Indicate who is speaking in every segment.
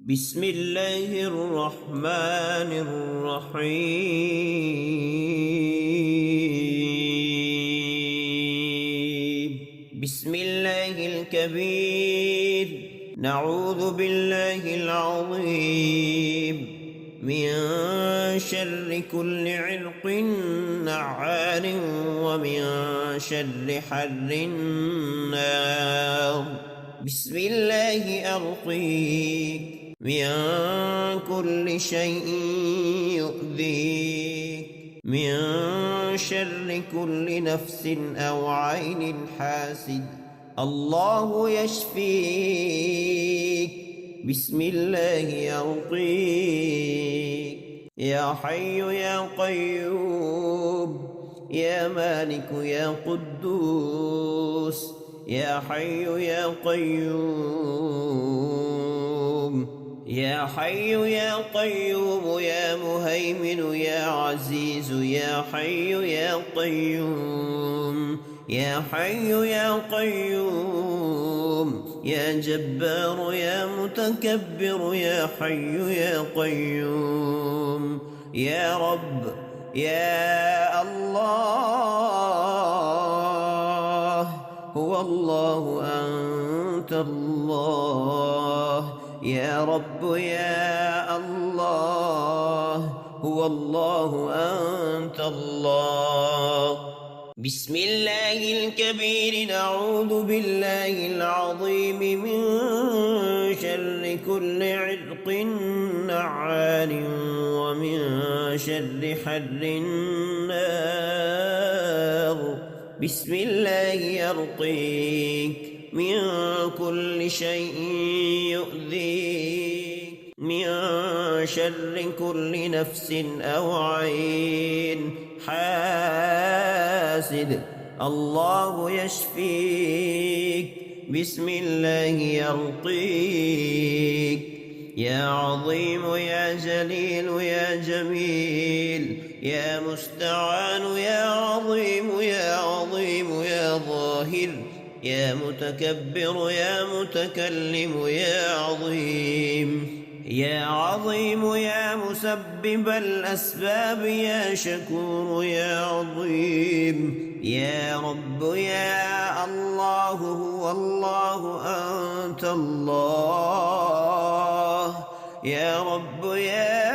Speaker 1: بسم الله الرحمن الرحيم. بسم الله الكبير، نعوذ بالله العظيم من شر كل عرق نعار ومن شر حر النار. بسم الله أرقيك من كل شيء يؤذيك، من شر كل نفس أو عين حاسد، الله يشفيك. بسم الله يرقيك. يا حي يا قيوم، يا مالك يا قدوس، يا حي يا قيوم، يا حي يا قيوم، يا مهيمن يا عزيز، يا حي يا قيوم، يا حي يا قيوم، يا جبار يا متكبر، يا حي يا قيوم، يا رب يا الله، هو الله أنت الله، يا رب يا الله، هو الله أنت الله. بسم الله الكبير، نعوذ بالله العظيم من شر كل عرق نعار ومن شر حر النار. بسم الله يرقيك من كل شيء يؤذيك، من شر كل نفس أو عين حاسد، الله يشفيك. بسم الله يرقيك. يا عظيم يا جليل يا جميل، يا مستعان يا عظيم يا عظيم يا ظاهر، يا متكبر يا متكلم يا عظيم، يا عظيم يا مسبب الأسباب، يا شكور يا عظيم، يا رب يا الله، هو الله أنت الله، يا رب يا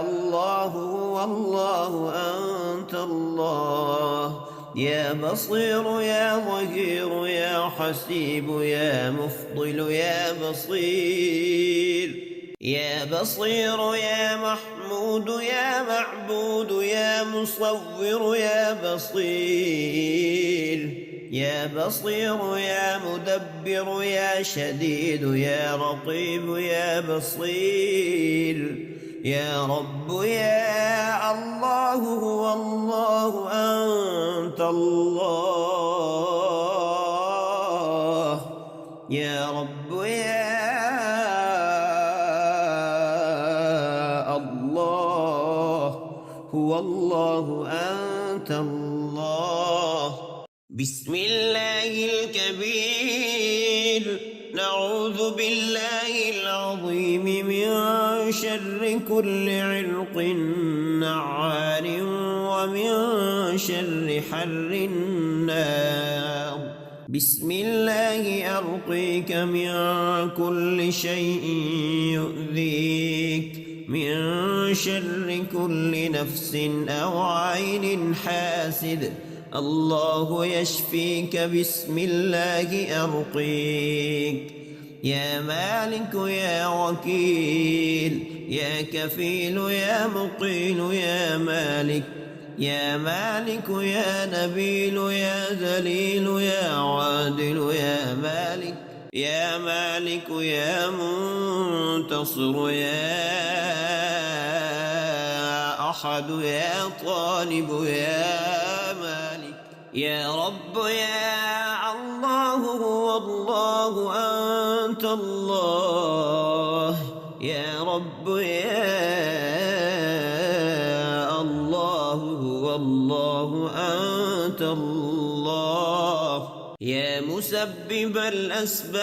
Speaker 1: الله، هو الله أنت الله، يا بصير يا ظهير يا حسيب يا مفضل يا بصير، يا بصير يا محمود يا معبود يا مصور يا بصير، يا بصير يا مدبر يا شديد يا رقيب يا بصير، يا رب يا الله، هو الله أنت الله، يا رب يا الله، هو الله أنت الله. بسم الله الكبير، نعوذ بالله العظيم من شر كل عرق نعار ومن شر حر النار. بسم الله أرقيك من كل شيء يؤذيك، من شر كل نفس أو عين حاسد، الله يشفيك. بسم الله أرقيك. يا مالك يا وكيل، يا كفيل يا مقيل، يا مالك يا مالك يا نبيل يا ذليل يا عادل، يا مالك يا مالك يا منتصر يا أحد يا طالب يا مالك، يا رب يا الله، هو الله أنت الله، يا رب يا الله، هو الله أنت الله، يا مسبب الأسباب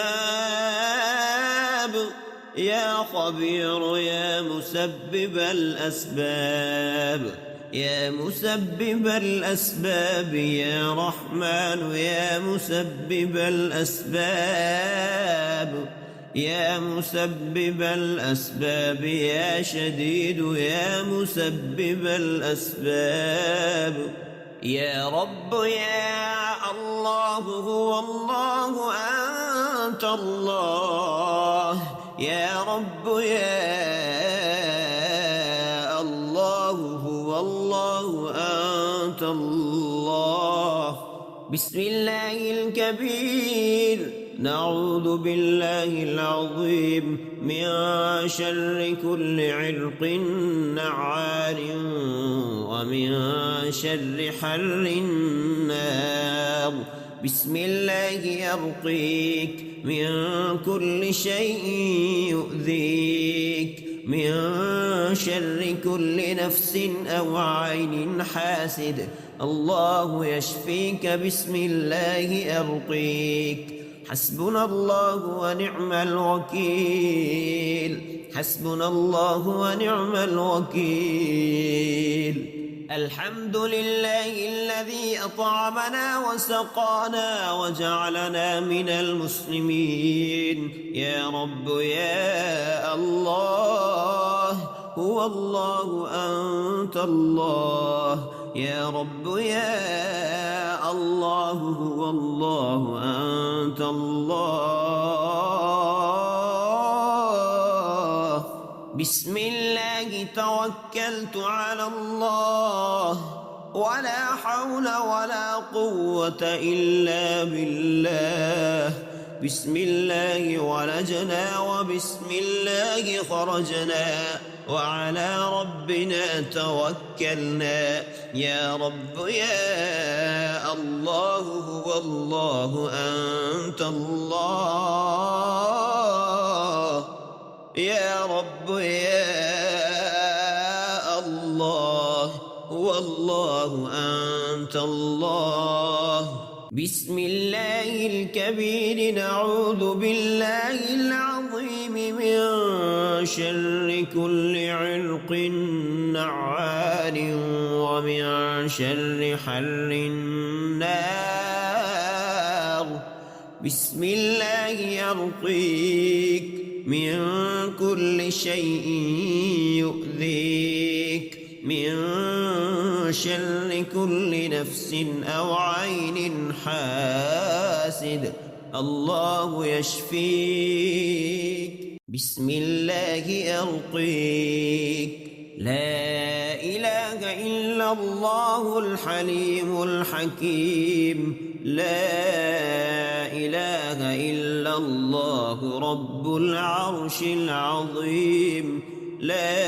Speaker 1: يا خبير يا مسبب الأسباب، يا مسبب الأسباب يا رحمن يا مسبب الأسباب، يا مسبب الأسباب يا شديد يا مسبب الأسباب. يا رب يا الله هو الله أنت الله، يا رب يا الله هو الله أنت الله. بسم الله الكبير نعوذ بالله العظيم من شر كل عرق نعال ومن شر حر النار. بسم الله يرقيك من كل شيء يؤذيك، من شر كل نفس أو عين حاسد. الله يشفيك بسم الله أرقيك. حسبنا الله ونعم الوكيل، حسبنا الله ونعم الوكيل. الحمد لله الذي أطعمنا وسقانا وجعلنا من المسلمين. يا رب يا الله هو الله أنت الله، يا رب يا الله هو الله أنت الله. بسم الله توكلت على الله، ولا حول ولا قوة إلا بالله. بسم الله ولجنا وبسم الله خرجنا، وعلى ربنا توكلنا. يا رب يا الله هو الله أنت الله، يا رب يا الله هو الله أنت الله. بسم الله الكبير نعوذ بالله العظيم من شر كل عرق نعال ومن شر حر النار. بسم الله يرقيك من كل شيء يؤذيك، من شر كل نفس أو عين حاسد. الله يشفيك بسم الله أرقيك. لا إله إلا الله الحليم الحكيم، لا إله إلا الله رب العرش العظيم، لا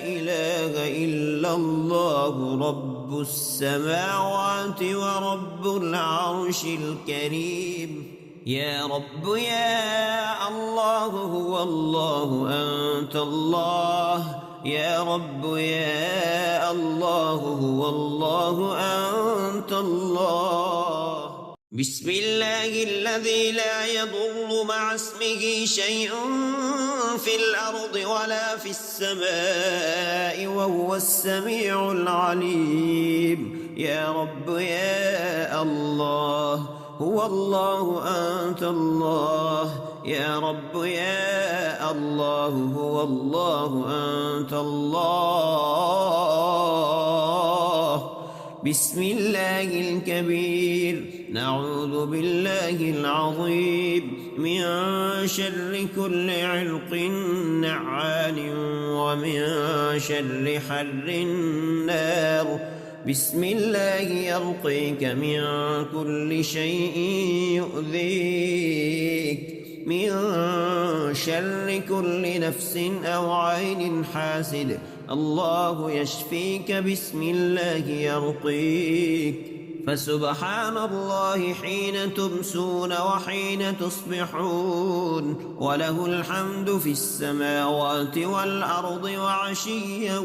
Speaker 1: إله إلا الله رب السماوات ورب العرش الكريم. يا رب يا الله هو الله أنت الله، يا رب يا الله هو الله أنت الله. بسم الله الذي لا يضر مع اسمه شيء في الأرض ولا في السماء وهو السميع العليم. يا رب يا الله هو الله أنت الله، يا رب يا الله هو الله أنت الله. بسم الله الكبير نعوذ بالله العظيم من شر كل عرق نعال ومن شر حر النار. بسم الله يرقيك من كل شيء يؤذيك، من شر كل نفس أو عين حاسد. الله يشفيك بسم الله يرقيك. فسبحان الله حين تمسون وحين تصبحون، وله الحمد في السماوات والأرض وعشيا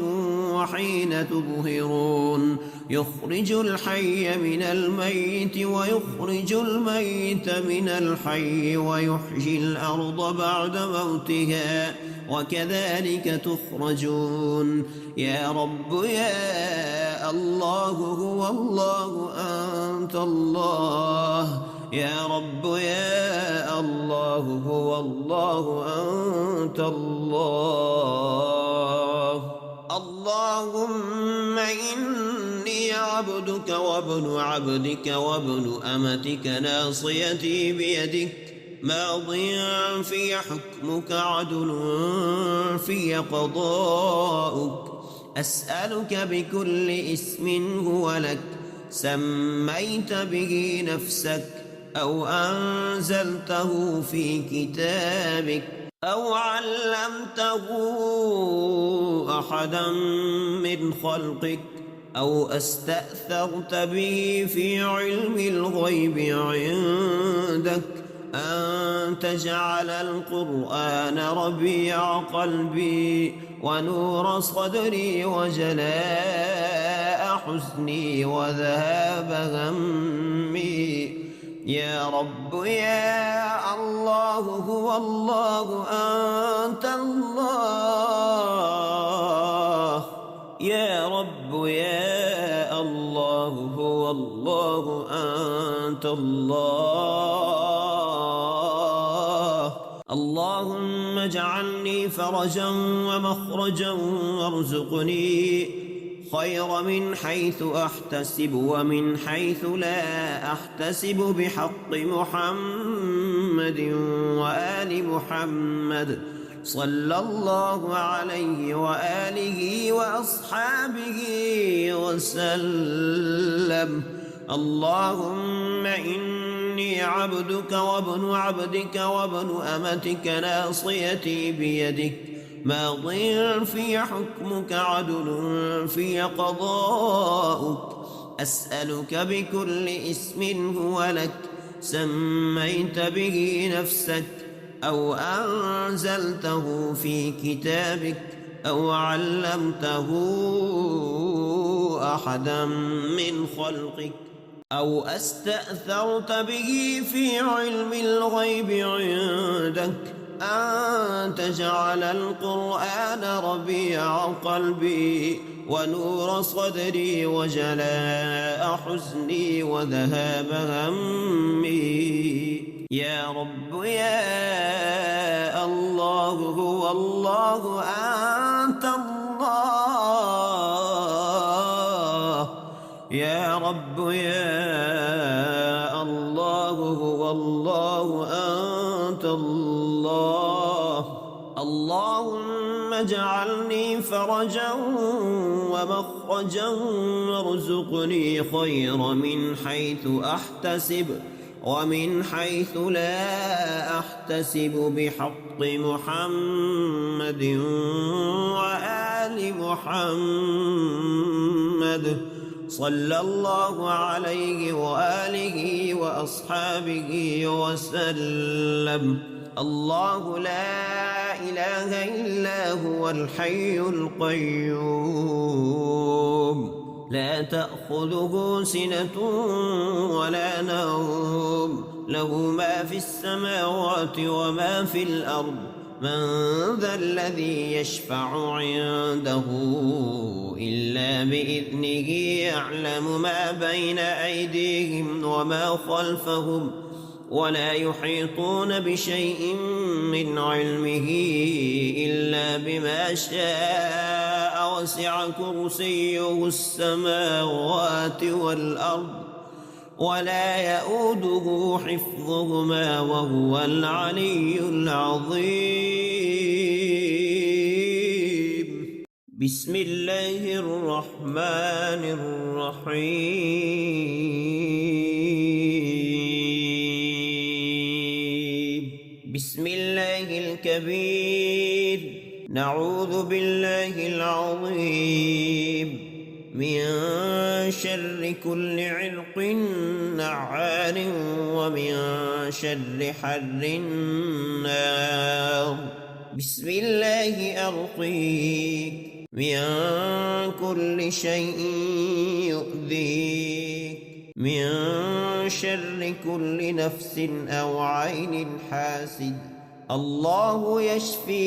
Speaker 1: وحين تظهرون. يخرج الحي من الميت ويخرج الميت من الحي ويحيي الأرض بعد موتها وكذلك تخرجون. يا رب يا الله هو الله أنت الله. يا رب يا الله هو الله أنت الله. اللهم إني عبدك وابن عبدك وابن أمتك ناصيتي بيدك ماض في حكمك عدل في قضاؤك. أسألك بكل اسم هو لك سميت به نفسك أو أنزلته في كتابك أو علمته أحدا من خلقك أو استأثرت به في علم الغيب عندك أن تجعل القرآن ربيع قلبي ونور صدري وجلاء حزني وذهاب همي. يا رب يا الله هو الله أنت الله. يا رب يا الله هو الله أنت الله. اللهم اجعلني فرجا ومخرجا وارزقني خير من حيث أحتسب ومن حيث لا أحتسب بحق محمد وآل محمد صلى الله عليه وآله وأصحابه وسلم. اللهم إني عبدك وابن عبدك وابن أمتك ناصيتي بيدك ماض في حكمك عدل في قضاؤك. أسألك بكل اسم هو لك سميت به نفسك أو أنزلته في كتابك أو علمته أحدا من خلقك أو استأثرت به في علم الغيب عندك أن تجعل القرآن ربيع قلبي ونور صدري وجلاء حزني وذهاب همي. يا رب يا الله هو الله أنت الله. يا رب يا الله هو الله أنت الله. اللهم اجعلني فرجا ومخرجا وارزقني خير من حيث أحتسب ومن حيث لا أحتسب بحق محمد وآل محمد صلى الله عليه وآله وأصحابه وسلم. الله لا إله إلا هو الحي القيوم لا تأخذه سنة ولا نوم له ما في السماوات وما في الأرض. من ذا الذي يشفع عنده إلا بإذنه يعلم ما بين أيديهم وما خلفهم ولا يحيطون بشيء من علمه إلا بما شاء وسع كرسيه السماوات والأرض ولا يؤوده حفظهما وهو العلي العظيم. بسم الله الرحمن الرحيم. بسم الله الكبير نعوذ بالله العظيم من شر كل علق نعال ومن شر حر النار. بسم الله أرقيك من كل شيء يؤذيك شر كل نفس أو عين حاسد. الله يشفيك،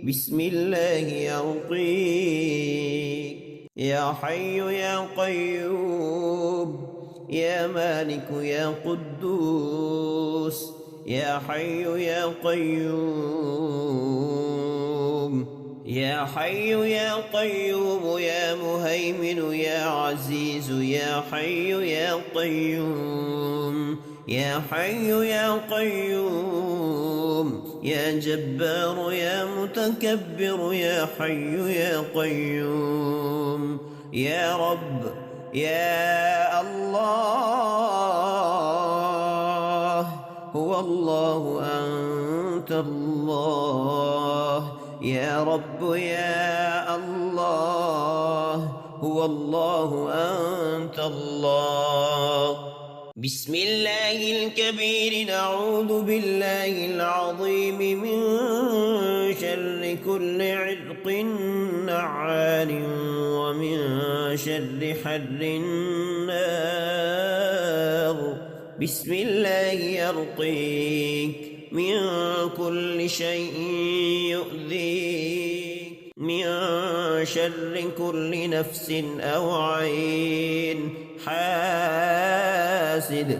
Speaker 1: بسم الله يرقيك. يا حي يا قيوم، يا مالك يا قدوس. يا حي يا قيوم، يا حي يا قيوم. يا مهيمن يا عزيز، يا حي يا قيوم. يا حي يا قيوم. يا جبار يا متكبر، يا حي يا قيوم. يا رب يا الله، هو الله أنت الله. يا رب يا الله، هو الله أنت الله. بسم الله الكبير، نعوذ بالله العظيم من شر كل عرق نعال، ومن شر حر النار. بسم الله يرقيك من كل شيء يؤذيك، من شر كل نفس أو عين حاسد.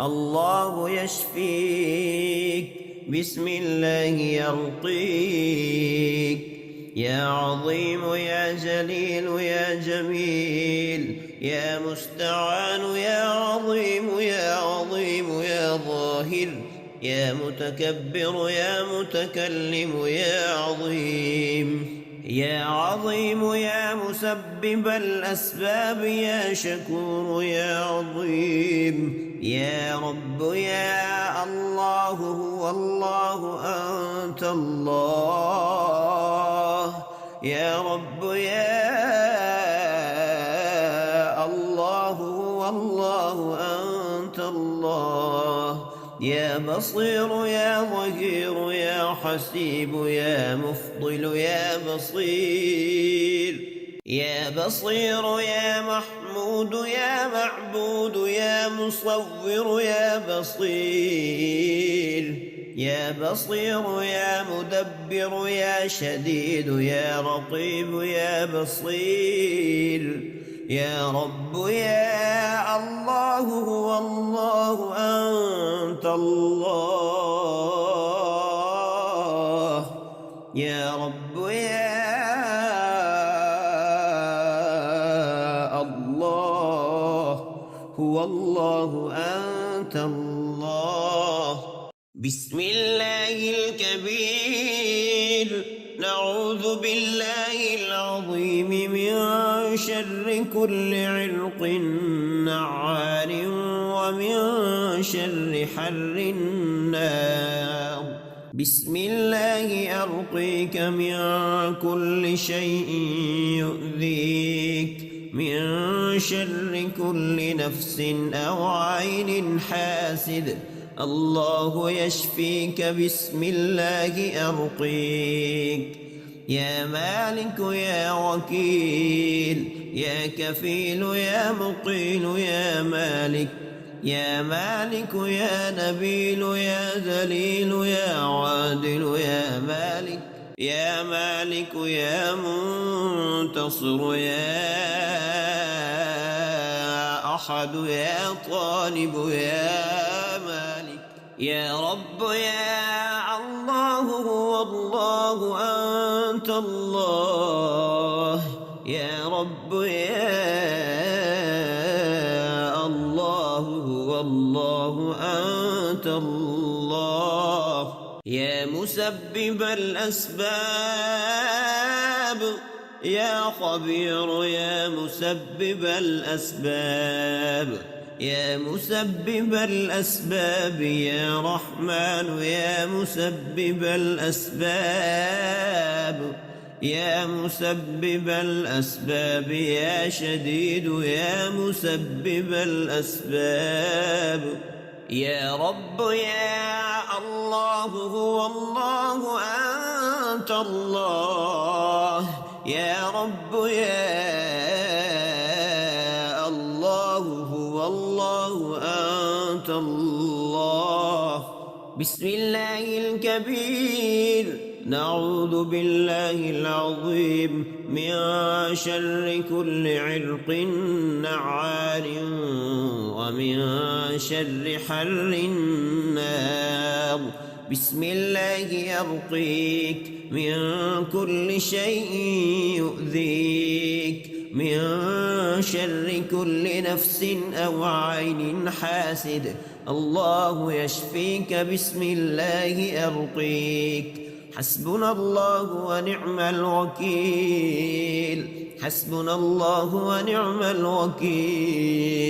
Speaker 1: الله يشفيك، بسم الله يرقيك. يا عظيم يا جليل يا جميل، يا مستعان يا عظيم يا عظيم يا ظاهر، يا متكبر يا متكلم يا عظيم. يا عظيم يا مسبب الأسباب، يا شكور يا عظيم. يا رب يا الله، هو الله أنت الله. يا رب يا الله، هو الله أنت الله. يا بصير يا ظهير يا حسيب، يا مفضل يا بصير. يا بصير يا محمود يا معبود، يا مصور يا بصير. يا بصير يا مدبر يا شديد، يا رقيب يا بصير. يا رب يا الله، هو الله أنت الله. يا رب يا الله، هو الله أنت الله. بسم الله الكبير، نعوذ بالله العظيم من شر كل عرق نعال، ومن شر حر النار. بسم الله أرقيك من كل شيء يؤذيك، من شر كل نفس أو عين حاسد. الله يشفيك، بسم الله أرقيك. يا مالك يا وكيل، يا كفيل يا مقيل، يا مالك يا مالك يا نبيل يا ذليل يا عادل، يا مالك يا مالك يا منتصر، يا أحد يا طالب يا مالك. يا رب يا الله، هو الله أنت الله. يا رب يا الله، هو الله أنت الله. يا مسبب الأسباب، يا خبير يا مسبب الأسباب. يا مسبب الأسباب، يا رحمن يا مسبب الأسباب. يا مسبب الأسباب، يا شديد يا مسبب الأسباب. يا رب يا الله، هو الله أنت الله. يا رب يا الله، هو الله بسم الله الكبير نعوذ بالله العظيم من شر كل عرق نعال ومن شر حر النار. بسم الله يرقيك من كل شيء يؤذيك من شر كل نفس أو عين حاسد. الله يشفيك بسم الله أرقيك. حسبنا الله ونعم الوكيل. حسبنا الله ونعم الوكيل.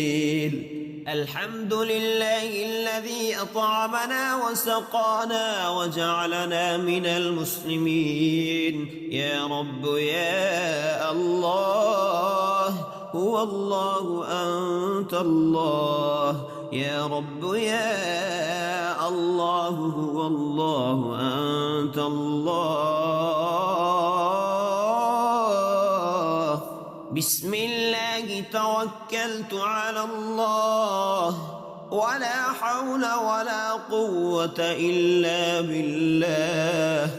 Speaker 1: الحمد لله الذي أطعمنا وسقانا وجعلنا من المسلمين. يا رب يا الله هو الله أنت الله. يا رب يا الله هو الله أنت الله. بسم الله توكلت على الله ولا حول ولا قوة إلا بالله.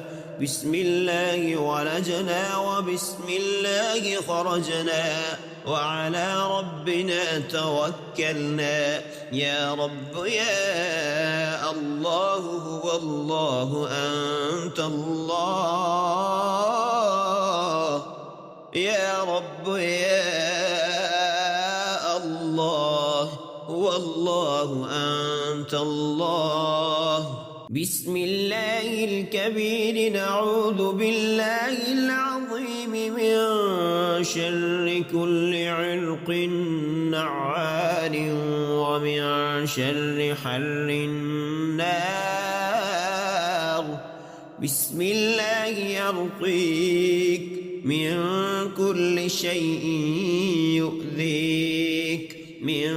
Speaker 1: بسم الله ولجنا وبسم الله خرجنا وعلى ربنا توكلنا. يا رب يا الله هو الله أنت الله. يا رب يا الله هو الله أنت الله. بسم الله الكبير نعوذ بالله العظيم من شر كل عرق نعال ومن شر حر النار. بسم الله يرقيك من كل شيء يؤذيك من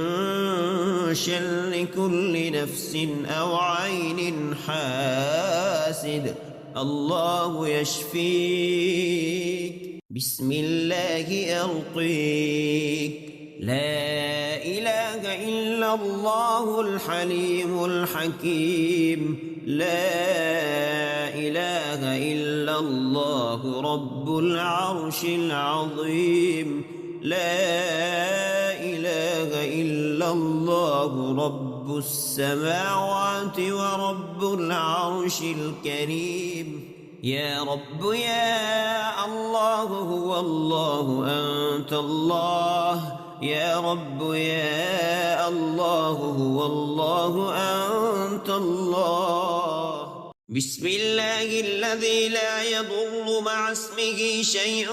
Speaker 1: شر كل نفس أو عين حاسد. الله يشفيك بسم الله أرقيك. لا إله إلا الله الحليم الحكيم. لا إله إلا الله رب العرش العظيم. لا إله إلا الله رب السماوات ورب العرش الكريم. يا رب يا الله هو الله أنت الله. يا رب يا الله هو الله أنت الله. بسم الله الذي لا يضر مع اسمه شيء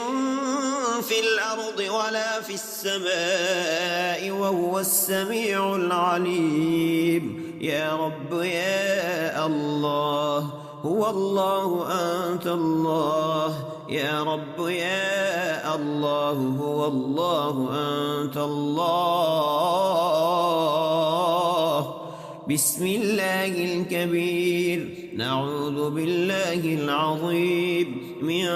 Speaker 1: في الأرض ولا في السماء وهو السميع العليم. يا رب يا الله هو الله أنت الله. يا رب يا الله هو الله أنت الله. بسم الله الكبير نعوذ بالله العظيم من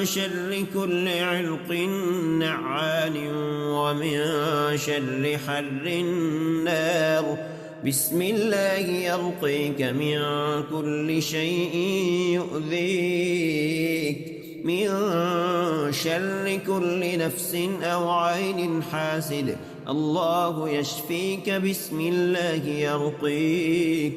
Speaker 1: شر كل عرق نعال ومن شر حر النار. بسم الله يرقيك من كل شيء يؤذيك من شر كل نفس أو عين حاسد. الله يشفيك بسم الله يرقيك.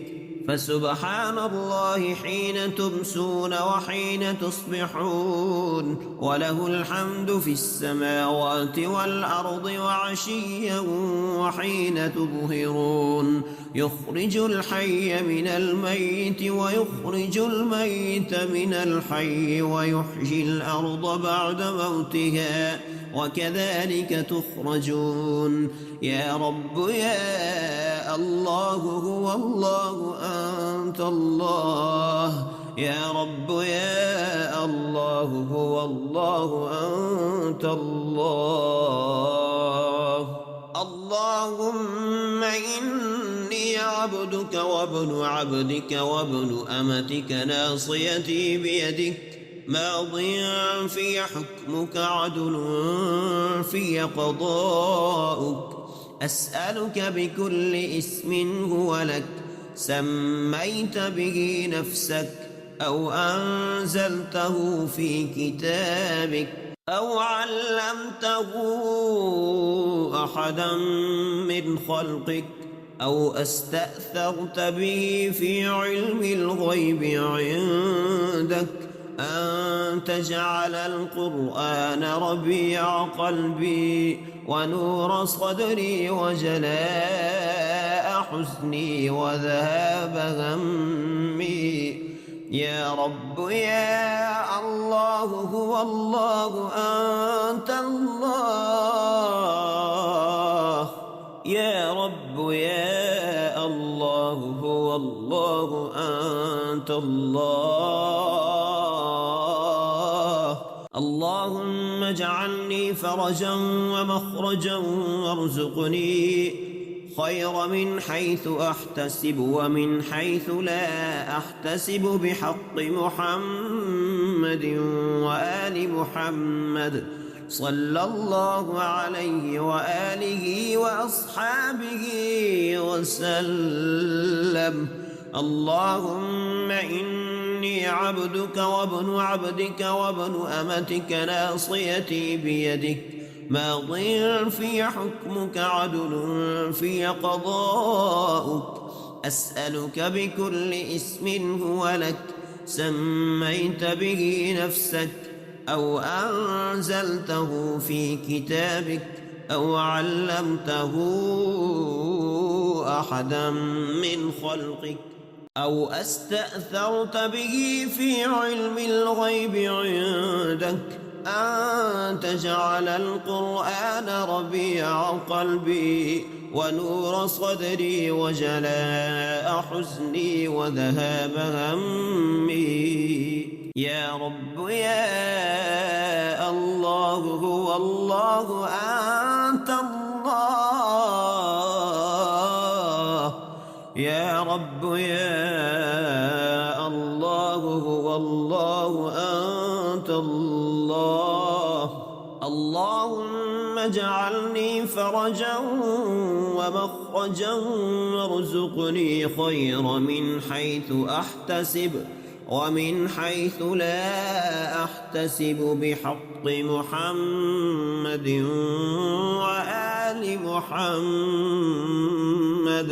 Speaker 1: فسبحان الله حين تمسون وحين تصبحون وله الحمد في السماوات والأرض وعشيا وحين تظهرون. يخرج الحي من الميت ويخرج الميت من الحي ويحيي الأرض بعد موتها وكذلك تخرجون. يا رب يا الله هو الله أنت الله. يا رب يا الله هو الله أنت الله. اللهم إني عبدك وابن عبدك وابن أمتك ناصيتي بيدك ماض في حكمك عدل في قضاؤك. أسألك بكل اسم هو لك سميت به نفسك أو أنزلته في كتابك أو علمته أحدا من خلقك أو أستأثرت به في علم الغيب عندك أن تجعل القرآن ربيع قلبي ونور صدري وجلاء حزني وذهاب همي. يا رب يا الله هو الله أنت الله. يا رب يا الله هو الله أنت الله. اللهم اجعلني فرجا ومخرجا وارزقني خير من حيث أحتسب ومن حيث لا أحتسب بحق محمد وآل محمد صلى الله عليه وآله وأصحابه وسلم. اللهم إني عبدك وابن عبدك وابن أمتك ناصيتي بيدك ماض في حكمك عدل في قضاؤك. أسألك بكل اسم هو لك سميت به نفسك أو أنزلته في كتابك أو علمته أحدا من خلقك أو أستأثرت به في علم الغيب عندك أن تجعل القرآن ربيع قلبي ونور صدري وجلاء حزني وذهاب همي. يا رب يا الله هو الله أنت الله. يا رب يا الله هو الله أنت الله. اللهم اجعلني فرجا ومخرجا وارزقني خير من حيث أحتسب ومن حيث لا أحتسب بحق محمد وآل محمد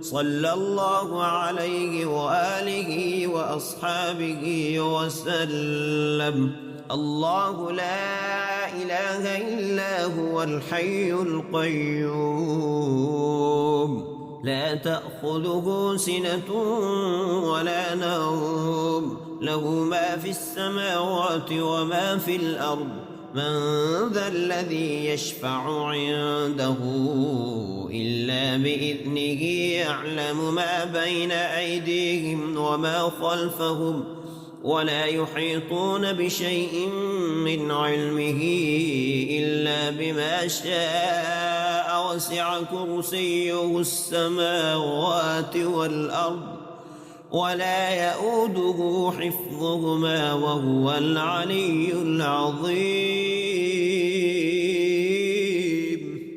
Speaker 1: صلى الله عليه وآله وأصحابه وسلم. الله لا إله إلا هو الحي القيوم لا تأخذه سنة ولا نوم له ما في السماوات وما في الأرض. من ذا الذي يشفع عنده إلا بإذنه يعلم ما بين أيديهم وما خلفهم ولا يحيطون بشيء من علمه إلا بما شاء وسع كرسيه السماوات والأرض ولا يؤوده حفظهما وهو العلي العظيم.